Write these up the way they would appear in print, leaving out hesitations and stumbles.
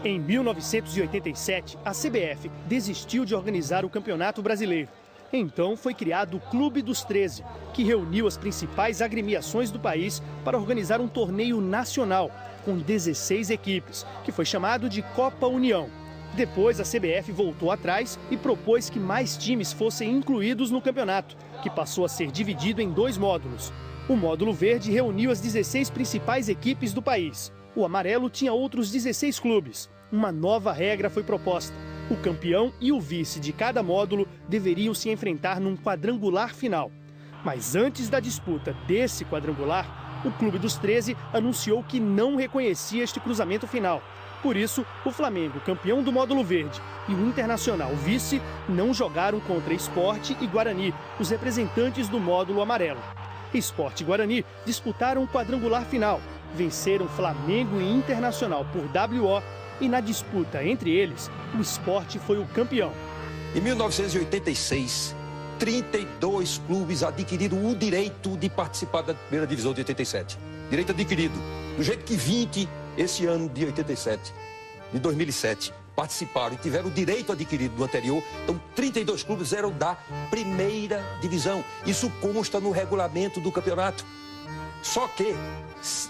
Em 1987, a CBF desistiu de organizar o Campeonato Brasileiro. Então foi criado o Clube dos 13, que reuniu as principais agremiações do país para organizar um torneio nacional com 16 equipes, que foi chamado de Copa União. Depois a CBF voltou atrás e propôs que mais times fossem incluídos no campeonato, que passou a ser dividido em 2 módulos. O módulo verde reuniu as 16 principais equipes do país. O amarelo tinha outros 16 clubes. Uma nova regra foi proposta. O campeão e o vice de cada módulo deveriam se enfrentar num quadrangular final. Mas antes da disputa desse quadrangular, o Clube dos 13 anunciou que não reconhecia este cruzamento final. Por isso, o Flamengo, campeão do módulo verde, e o Internacional, vice, não jogaram contra Sport e Guarani, os representantes do módulo amarelo. Sport e Guarani disputaram o quadrangular final. Venceram Flamengo e Internacional por WO e na disputa entre eles, o Sport foi o campeão. Em 1986, 32 clubes adquiriram o direito de participar da primeira divisão de 87. Direito adquirido. Do jeito que 20, esse ano de 87, de 2007, participaram e tiveram o direito adquirido do anterior. Então, 32 clubes eram da primeira divisão. Isso consta no regulamento do campeonato. Só que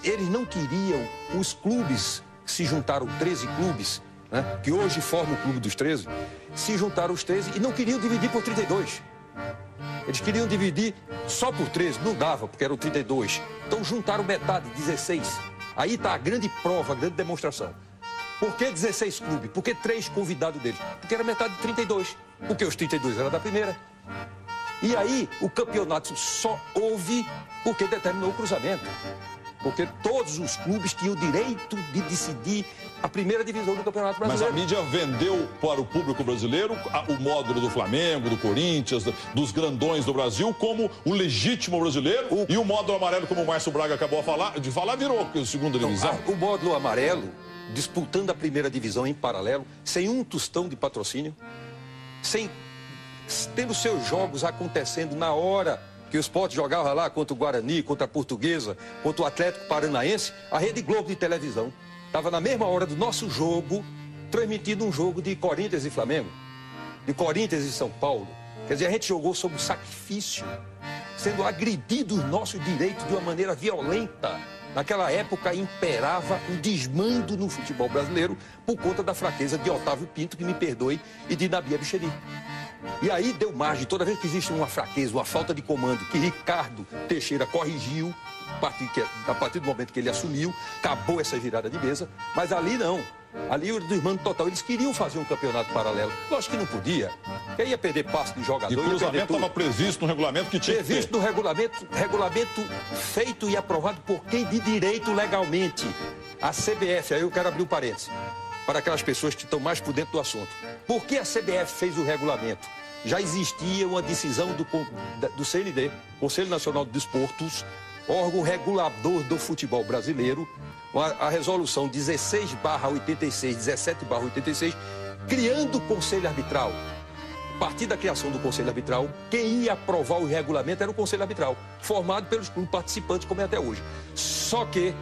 eles não queriam os clubes que se juntaram, 13 clubes, né, que hoje formam o Clube dos 13, se juntaram os 13 e não queriam dividir por 32. Eles queriam dividir só por 13, não dava, porque eram 32. Então juntaram metade, 16. Aí está a grande prova, a grande demonstração. Por que 16 clubes? Por que 3 convidados deles? Porque era metade de 32. Porque os 32 eram da primeira. E aí o campeonato só houve porque determinou o cruzamento. Porque todos os clubes tinham o direito de decidir a primeira divisão do Campeonato Brasileiro. Mas a mídia vendeu para o público brasileiro o módulo do Flamengo, do Corinthians, dos grandões do Brasil como o legítimo brasileiro. E o módulo amarelo, como o Márcio Braga acabou de falar, virou a segunda divisão. O módulo amarelo, disputando a primeira divisão em paralelo, sem um tostão de patrocínio, tendo seus jogos acontecendo na hora que o Sport jogava lá contra o Guarani, contra a Portuguesa, contra o Atlético Paranaense, a Rede Globo de televisão estava na mesma hora do nosso jogo, transmitindo um jogo de Corinthians e Flamengo, de Corinthians e São Paulo. Quer dizer, a gente jogou sob sacrifício, sendo agredido os nossos direitos de uma maneira violenta. Naquela época imperava um desmando no futebol brasileiro por conta da fraqueza de Otávio Pinto, que me perdoe, e de Nabi Abichedi. E aí deu margem, toda vez que existe uma fraqueza, uma falta de comando, que Ricardo Teixeira corrigiu, a partir do momento que ele assumiu, acabou essa virada de mesa, mas ali não. Ali o desmando total. Eles queriam fazer um campeonato paralelo. Lógico que não podia. Porque ia perder passe do jogador. E o cruzamento estava previsto no regulamento que tinha previsto que ter. No regulamento feito e aprovado por quem de direito legalmente. A CBF, aí eu quero abrir um parênteses, para aquelas pessoas que estão mais por dentro do assunto. Por que a CBF fez o regulamento? Já existia uma decisão do CND, Conselho Nacional de Desportos, órgão regulador do futebol brasileiro, a resolução 16/86, 17/86, criando o Conselho Arbitral. A partir da criação do Conselho Arbitral, quem ia aprovar o regulamento era o Conselho Arbitral, formado pelos clubes participantes, como é até hoje. Só que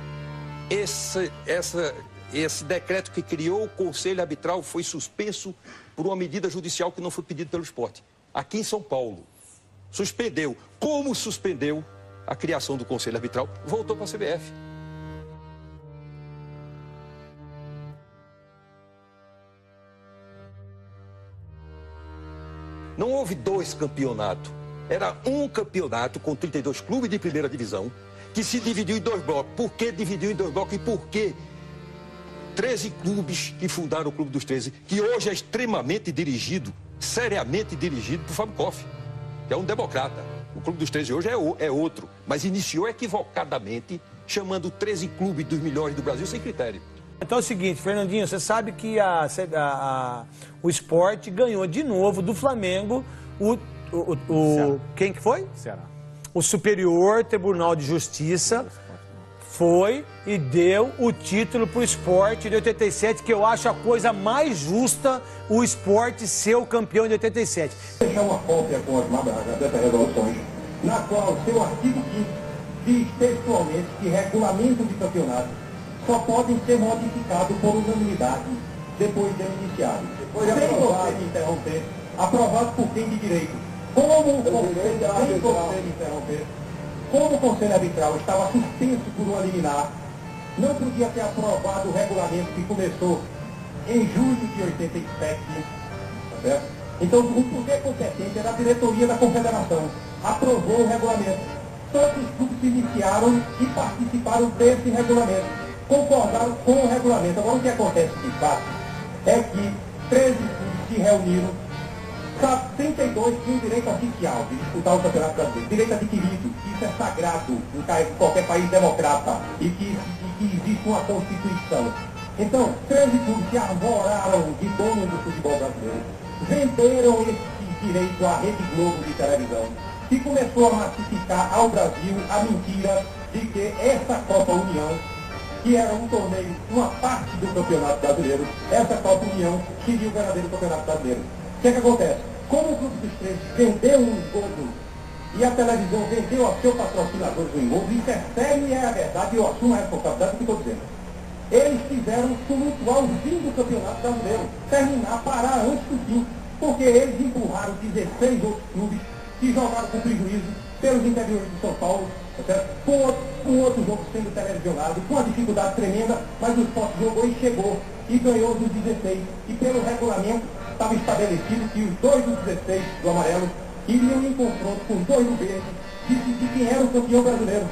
esse decreto que criou o Conselho Arbitral foi suspenso por uma medida judicial que não foi pedida pelo Sport. Aqui em São Paulo, suspendeu. Como suspendeu a criação do Conselho Arbitral? Voltou para a CBF. Não houve 2 campeonatos. Era um campeonato com 32 clubes de primeira divisão que se dividiu em 2 blocos. Por que dividiu em 2 blocos e por que 13 clubes que fundaram o Clube dos 13, que hoje é extremamente dirigido, seriamente dirigido por Fábio Koff, que é um democrata. O Clube dos 13 hoje é outro, mas iniciou equivocadamente, chamando 13 clubes dos melhores do Brasil sem critério. Então é o seguinte, Fernandinho, você sabe que o Sport ganhou de novo do Flamengo quem que foi? Ceará. O Superior Tribunal de Justiça foi e deu o título para o Sport de 87, que eu acho a coisa mais justa o Sport ser o campeão de 87. Vou deixar uma cópia com dessas resoluções, na qual o seu artigo 5 diz textualmente que regulamento de campeonato só podem ser modificados por unanimidade depois de iniciado. Sem você me interromper, aprovado por quem de direito. Como o Conselho Arbitral estava suspenso por uma liminar, não podia ter aprovado o regulamento que começou em julho de 87, tá certo? Então, o poder competente era a diretoria da Confederação. Aprovou o regulamento. Todos os clubes se iniciaram e participaram desse regulamento. Concordaram com o regulamento. Agora, o que acontece de fato é que 13 clubes se reuniram, 32 tinham direito oficial de disputar o Campeonato Brasileiro, direito adquirido. Isso é sagrado em qualquer país democrata e que existe uma Constituição. Então, 13 clubes se arvoraram de dono do futebol brasileiro, venderam esse direito à Rede Globo de televisão e começou a massificar ao Brasil a mentira de que essa Copa União, que era um torneio, uma parte do Campeonato Brasileiro, essa Copa União seria o verdadeiro Campeonato Brasileiro. O que acontece? Como o Clube dos 13 vendeu um engodo e a televisão vendeu a seu patrocinador do engodo, isso é sério e é a verdade, eu assumo a responsabilidade do que estou dizendo. Eles fizeram tumultuar o fim do Campeonato Brasileiro, terminar, parar antes do fim, porque eles empurraram 16 outros clubes que jogaram com prejuízo pelos interiores de São Paulo, com outros jogos sendo televisionados, com uma dificuldade tremenda, mas o Sport jogou e chegou e ganhou dos 16. E pelo regulamento estava estabelecido que os 2 dos 16 do amarelo iriam em confronto com os 2 do verde, de quem era o campeão brasileiro.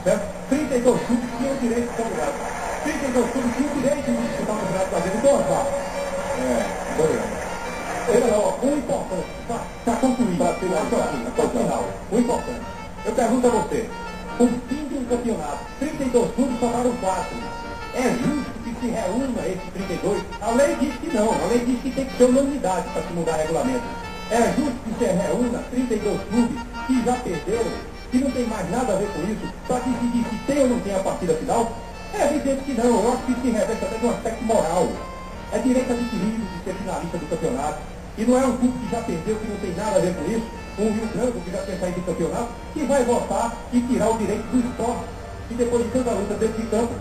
Certo? 32 clubes tinham direito de campeonato. 32 clubes tinham direito de disputar o Campeonato Brasileiro. Então, o importante, para concluir, para final, o importante, eu pergunto a você, o fim de um campeonato, 32 clubes sobraram 4. É justo que se reúna esses 32? A lei diz que não, a lei diz que tem que ter unanimidade para se mudar regulamento. É justo que se reúna 32 clubes que já perderam, que não tem mais nada a ver com isso, para decidir se tem ou não tem a partida final? É evidente que não, eu acho que se reveste até de um aspecto moral. É direito adquirido de ser finalista do campeonato. E não é um clube que já perdeu, que não tem nada a ver com isso, um Rio Branco que já tem saído do campeonato, que vai votar e tirar o direito do esporte, e depois de tanta luta dentro de campo,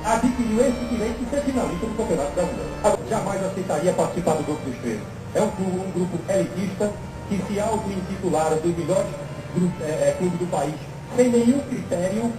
adquiriu esse direito de ser finalista do Campeonato Brasileiro. Jamais aceitaria participar do Grupo dos 13. É um grupo elitista que se auto-intitularam dos melhores clubes do país, sem nenhum critério